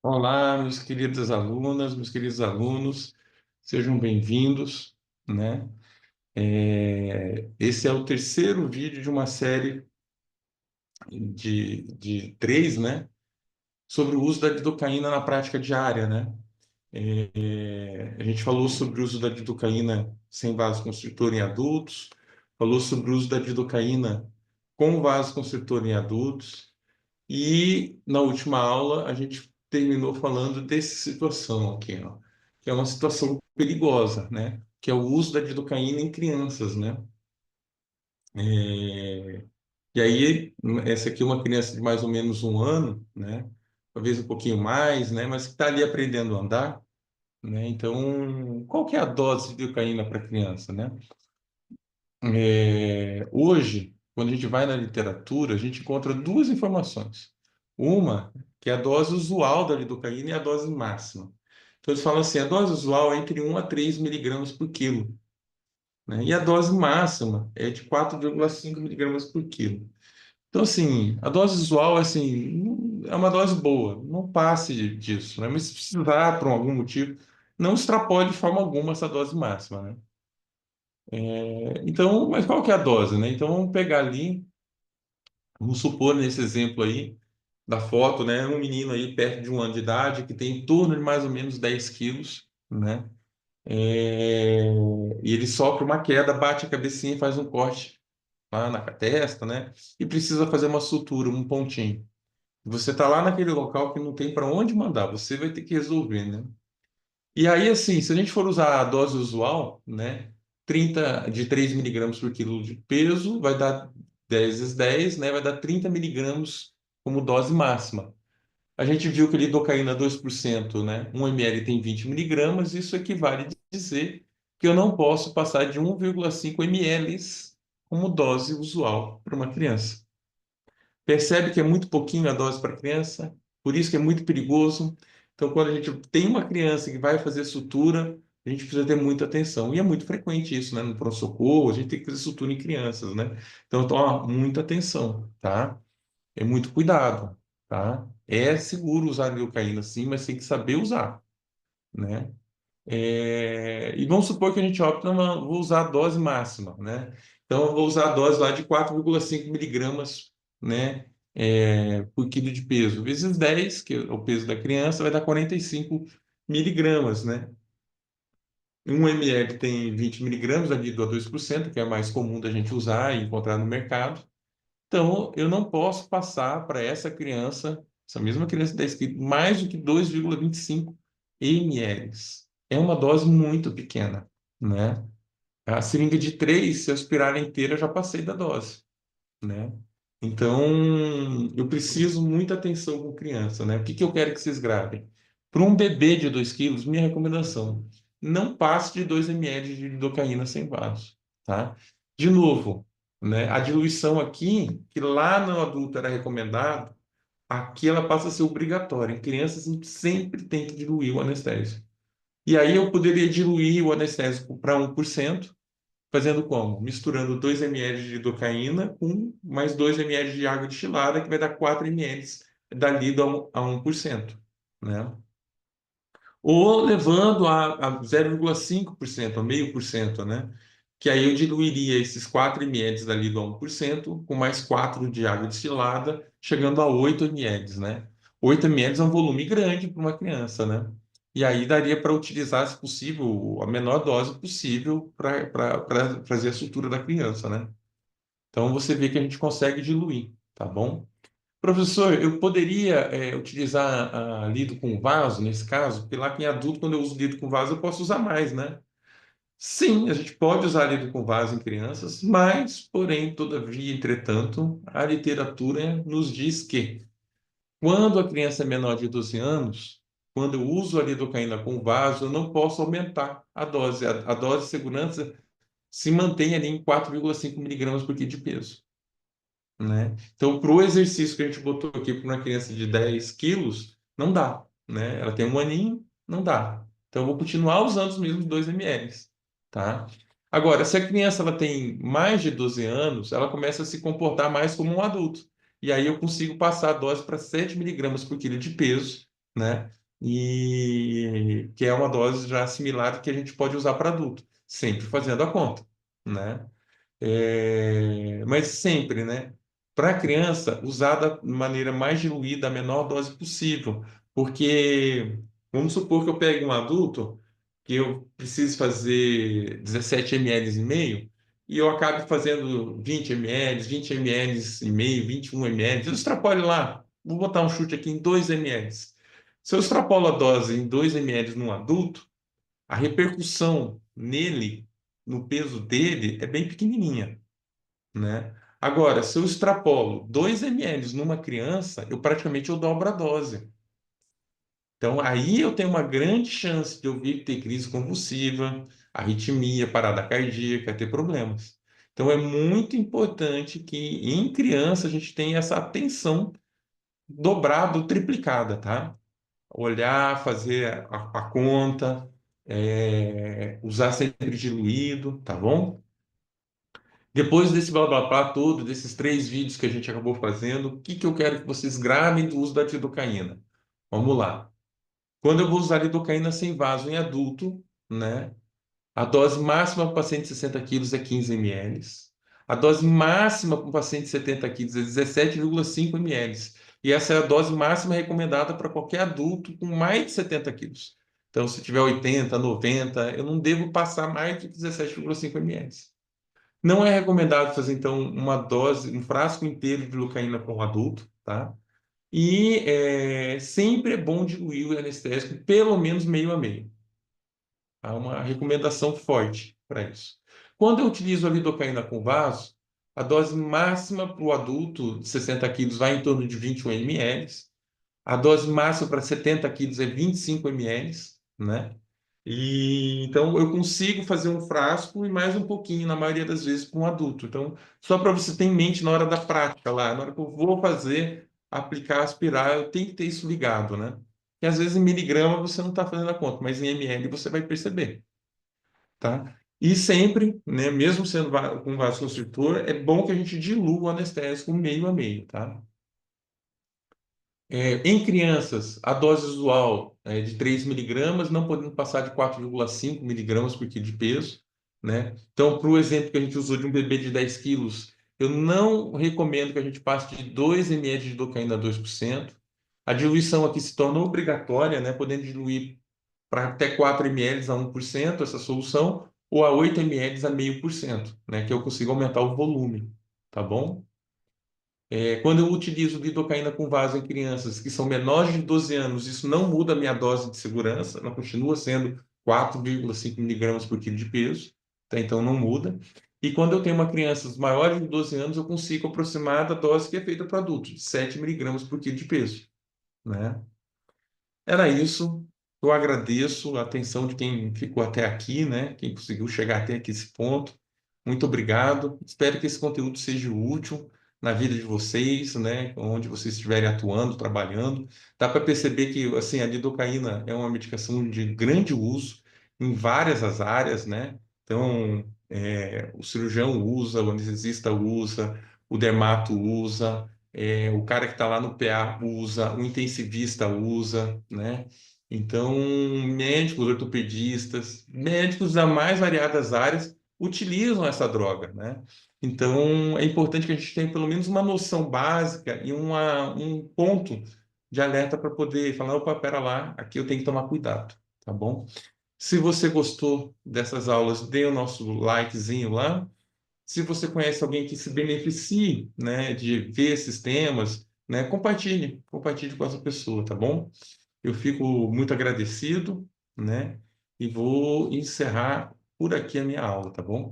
Olá, meus queridas alunas, meus queridos alunos, sejam bem-vindos, né? Esse é o terceiro vídeo de uma série de três, né? Sobre o uso da lidocaína na prática diária, né? A gente falou sobre o uso da lidocaína sem vasoconstritor em adultos, falou sobre o uso da lidocaína com vasoconstritor em adultos, e na última aula a gente terminou falando dessa situação aqui, ó, que é uma situação perigosa, né? Que é o uso da lidocaína em crianças, né? É, E aí, essa aqui é uma criança de mais ou menos 1 ano, né? Talvez um pouquinho mais, né? Mas que está ali aprendendo a andar, né? Então, qual que é a dose de lidocaína para criança, né? Hoje, quando a gente vai na literatura, a gente encontra duas informações. Uma, que é a dose usual da lidocaína e a dose máxima. Então, eles falam assim, a dose usual é entre 1 a 3 miligramas por quilo, né? E a dose máxima é de 4,5 miligramas por quilo. Então, assim, a dose usual, assim, é uma dose boa, não passe disso, né? Mas se precisar, por algum motivo, não extrapole de forma alguma essa dose máxima, né? Então, mas qual que é a dose, né? Então, vamos pegar ali, vamos supor nesse exemplo aí da foto, né? Um menino aí perto de 1 ano de idade que tem em torno de mais ou menos 10 quilos, né? É, E ele sofre uma queda, bate a cabecinha e faz um corte lá na testa, né? E precisa fazer uma sutura, um pontinho. Você está lá naquele local que não tem para onde mandar, você vai ter que resolver, né? E aí, assim, se a gente for usar a dose usual, né, 30 de 3 miligramas por quilo de peso, vai dar 10 vezes 10, né, vai dar 30 miligramas como dose máxima. A gente viu que lidocaína 2%, né, 1 ml tem 20 miligramas, isso equivale a dizer que eu não posso passar de 1,5 ml como dose usual para uma criança. Percebe que é muito pouquinho a dose para criança, por isso que é muito perigoso. Então, quando a gente tem uma criança que vai fazer sutura, a gente precisa ter muita atenção. E é muito frequente isso, né? No pronto-socorro, a gente tem que fazer sutura em crianças, né? Então, toma muita atenção, tá? É muito cuidado, tá? É seguro usar lidocaína, sim, mas tem que saber usar, né? E vamos supor que a gente opta, vou usar a dose máxima, né? Então, eu vou usar a dose lá de 4,5 miligramas, né? Por quilo de peso, vezes 10, que é o peso da criança, vai dar 45 miligramas, né? 1 ml tem 20 miligramas, dividido a 2%, que é mais comum da gente usar e encontrar no mercado. Então, eu não posso passar para essa criança, essa mesma criança de 10 quilos, mais do que 2,25 ml. É uma dose muito pequena, né? A seringa de 3, se eu aspirar ela inteira, eu já passei da dose, né? Então, eu preciso muita atenção com criança, né? O que que eu quero que vocês gravem? Para um bebê de 2 quilos, minha recomendação, não passe de 2 ml de lidocaína sem vaso, tá? De novo, né? A diluição aqui, que lá no adulto era recomendado, aqui ela passa a ser obrigatória. Em crianças, a gente sempre tem que diluir o anestésico. E aí eu poderia diluir o anestésico para 1%, fazendo como? Misturando 2 ml de lidocaína com mais 2 ml de água destilada, que vai dar 4 ml dali a 1%, né? Ou levando a 0,5%, a 0,5%, né? Que aí eu diluiria esses 4 ml dali do 1% com mais 4 de água destilada, chegando a 8 ml, né? 8 ml é um volume grande para uma criança, né? E aí daria para utilizar, se possível, a menor dose possível para fazer a sutura da criança, né? Então você vê que a gente consegue diluir, tá bom? Professor, eu poderia utilizar lido com vaso nesse caso? Porque lá em adulto, quando eu uso lido com vaso, eu posso usar mais, né? Sim, a gente pode usar lido com vaso em crianças, mas, porém, todavia, entretanto, a literatura nos diz que quando a criança é menor de 12 anos, quando eu uso a lidocaína com vaso, eu não posso aumentar a dose. A dose de segurança se mantém ali em 4,5 miligramas por quilo de peso, né? Então, para o exercício que a gente botou aqui para uma criança de 10 quilos, não dá, né? Ela tem 1 aninho, não dá. Então, eu vou continuar usando os mesmos 2 ml, tá? Agora, se a criança ela tem mais de 12 anos, ela começa a se comportar mais como um adulto. E aí eu consigo passar a dose para 7 miligramas por quilo de peso, né? E que é uma dose já similar que a gente pode usar para adulto, sempre fazendo a conta, né? Mas sempre, né? Para a criança, usar da maneira mais diluída, a menor dose possível. Porque, vamos supor que eu pegue um adulto, que eu preciso fazer 17 ml e meio, e eu acabe fazendo 20 ml, 20 ml e meio, 21 ml. Eu extrapole lá, vou botar um chute aqui em 2 ml. Se eu extrapolo a dose em 2 ml num adulto, a repercussão nele, no peso dele, é bem pequenininha, né? Agora, se eu extrapolo 2 ml numa criança, eu dobro a dose. Então, aí eu tenho uma grande chance de eu vir ter crise convulsiva, arritmia, parada cardíaca, ter problemas. Então, é muito importante que em criança a gente tenha essa atenção dobrada ou triplicada, tá? Olhar, fazer a conta, usar sempre diluído, tá bom? Depois desse blá blá blá todo, desses 3 vídeos que a gente acabou fazendo, o que que eu quero que vocês gravem do uso da lidocaína? Vamos lá. Quando eu vou usar lidocaína sem vaso em adulto, né? A dose máxima para o paciente de 60 quilos é 15 ml. A dose máxima para o paciente de 70 quilos é 17,5 ml. E essa é a dose máxima recomendada para qualquer adulto com mais de 70 quilos. Então, se tiver 80, 90, eu não devo passar mais de 17,5 ml. Não é recomendado fazer, então, uma dose, um frasco inteiro de lidocaína para um adulto, tá? E sempre é bom diluir o anestésico pelo menos meio a meio. Há uma recomendação forte para isso. Quando eu utilizo a lidocaína com vaso, a dose máxima para o adulto de 60 quilos vai em torno de 21 ml. A dose máxima para 70 quilos é 25 ml, né? E então eu consigo fazer um frasco e mais um pouquinho, na maioria das vezes, para um adulto. Então, só para você ter em mente na hora da prática lá, na hora que eu vou fazer, aplicar, aspirar, eu tenho que ter isso ligado, né? E às vezes em miligrama você não está fazendo a conta, mas em ml você vai perceber, tá? E sempre, né, mesmo sendo com vasoconstritor, é bom que a gente dilua o anestésico meio a meio, tá? Em crianças, a dose usual é de 3 miligramas, não podendo passar de 4,5 miligramas por quilo de peso, né? Então, para o exemplo que a gente usou de um bebê de 10 quilos, eu não recomendo que a gente passe de 2 ml de lidocaína a 2%. A diluição aqui se torna obrigatória, né? Podendo diluir para até 4 ml a 1% essa solução, ou a 8 ml a 0,5%, né? Que eu consigo aumentar o volume, tá bom? Quando eu utilizo lidocaína com vaso em crianças que são menores de 12 anos, isso não muda a minha dose de segurança, ela continua sendo 4,5 miligramas por quilo de peso, tá? Então não muda. E quando eu tenho uma criança maior de 12 anos, eu consigo aproximar da dose que é feita para adultos, de 7 miligramas por quilo de peso, né? Era isso. Eu agradeço a atenção de quem ficou até aqui, né? Quem conseguiu chegar até aqui esse ponto. Muito obrigado. Espero que esse conteúdo seja útil na vida de vocês, né? Onde vocês estiverem atuando, trabalhando. Dá para perceber que, assim, a lidocaína é uma medicação de grande uso em várias as áreas, né? Então, o cirurgião usa, o anestesista usa, o dermato usa, o cara que está lá no PA usa, o intensivista usa, né? Então, médicos, ortopedistas, médicos das mais variadas áreas utilizam essa droga, né? Então, é importante que a gente tenha pelo menos uma noção básica e um ponto de alerta para poder falar, opa, pera lá, aqui eu tenho que tomar cuidado, tá bom? Se você gostou dessas aulas, dê o nosso likezinho lá. Se você conhece alguém que se beneficie, né, de ver esses temas, né, compartilhe com essa pessoa, tá bom? Eu fico muito agradecido, né, e vou encerrar por aqui a minha aula, tá bom?